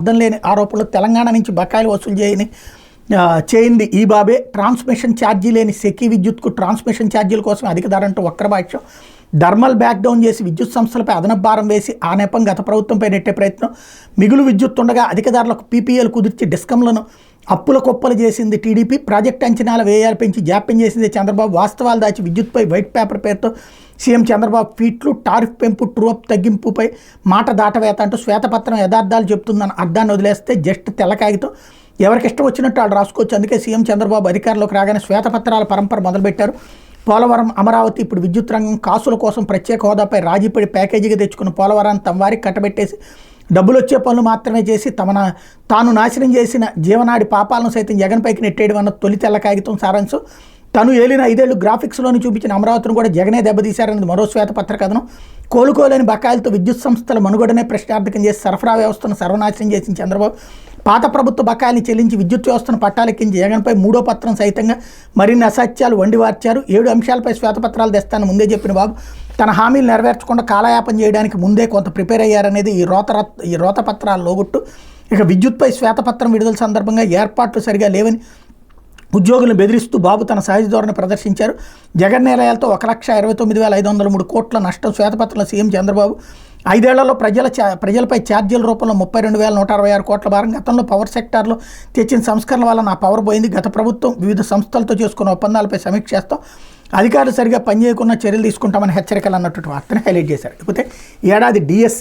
అర్థం లేని ఆరోపణలు తెలంగాణ నుంచి బకాయిలు వసూలు చేయింది ఈ బాబే. ట్రాన్స్మిషన్ ఛార్జీ లేని సెకీ విద్యుత్కు ట్రాన్స్మిషన్ ఛార్జీల కోసం అధిక ధర అంటూ వక్రభాష్యం. థర్మల్ బ్యాక్ డౌన్ చేసి విద్యుత్ సంస్థలపై అదనపు భారం వేసి ఆ నెపం గత ప్రభుత్వంపై నెట్టే ప్రయత్నం. మిగులు విద్యుత్ ఉండగా అధిక ధరలకు పీపీఎల్ కుదిర్చి డిస్కంలను అప్పుల కుప్పలు చేసింది టీడీపీ. ప్రాజెక్టు అంచనాల వ్యయాలు పెంచి జాప్యం చేసింది చంద్రబాబు. వాస్తవాలు దాచి విద్యుత్పై వైట్ పేపర్ పేరుతో సీఎం చంద్రబాబు ట్వీట్లు. టారిఫ్ పెంపు ట్రూఅప్ తగ్గింపుపై మాట దాటవేత అంటూ శ్వేతపత్రం యథార్థాలు చెబుతుందని అర్థాన్ని వదిలేస్తే జస్ట్ తెల్ల కాగితం. ఎవరికి ఇష్టం వచ్చినట్టు వాళ్ళు రాసుకోవచ్చు. అందుకే సీఎం చంద్రబాబు అధికారంలోకి రాగానే శ్వేతపత్రాల పరంపర మొదలుపెట్టారు. పోలవరం, అమరావతి, ఇప్పుడు విద్యుత్ రంగం కాసుల కోసం ప్రత్యేక హోదాపై రాజీపడి ప్యాకేజీగా తెచ్చుకున్న పోలవరాన్ని తమ వారికి కట్టబెట్టేసి డబ్బులు వచ్చే పనులు మాత్రమే చేసి తాను నాశనం చేసిన జీవనాడి పాపాలను సైతం జగన్పైకి నెట్టేయడం అన్న తొలి తెల్ల కాగితం సారాంశం. తను ఏలిన 5 ఏళ్లు గ్రాఫిక్స్లోని చూపించిన అమరావతిని కూడా జగనే దెబ్బతీశారన్నది మరో శ్వేతపత్ర కథనం. కోలుకోలేని బకాయిలతో విద్యుత్ సంస్థల మనుగడనే ప్రశ్నార్థకం చేసి సరఫరా వ్యవస్థను సర్వనాశనం చేసిన చంద్రబాబు పాత ప్రభుత్వ బకాయిల్ని చెల్లించి విద్యుత్ వ్యవస్థను పట్టాలెక్కించి జగన్పై 3వ పత్రం సైతంగా మరిన్ని అసత్యాలు వండివార్చారు. 7 అంశాలపై శ్వేతపత్రాలు తెస్తానని ముందే చెప్పిన బాబు తన హామీలు నెరవేర్చకుండా కాలయాపన చేయడానికి ముందే కొంత ప్రిపేర్ అయ్యారనేది ఈ రోతపత్రాల లోగుట్టు. ఇక విద్యుత్పై శ్వేతపత్రం విడుదల సందర్భంగా ఏర్పాట్లు సరిగా లేవని ఉద్యోగులను బెదిరిస్తూ బాబు తన సహజ ధోరణి ప్రదర్శించారు. జగన్ నిర్ణయాలతో 1,29,503 కోట్ల నష్టం. శ్వేతపత్రంలో సీఎం చంద్రబాబు 5 ఏళ్లలో ప్రజలపై ఛార్జీల రూపంలో 32,166 కోట్ల భారం. గతంలో పవర్ సెక్టార్లో తెచ్చిన సంస్కరణ వల్ల నా పవర్ పోయింది. గత ప్రభుత్వం వివిధ సంస్థలతో చేసుకున్న ఒప్పందాలపై సమీక్ష చేస్తాం. అధికారులు సరిగా పనిచేయకుండా చర్యలు తీసుకుంటామని హెచ్చరికలు అన్నట్టు వార్తను హైలైట్ చేశారు. లేకపోతే ఏడాది డిఎస్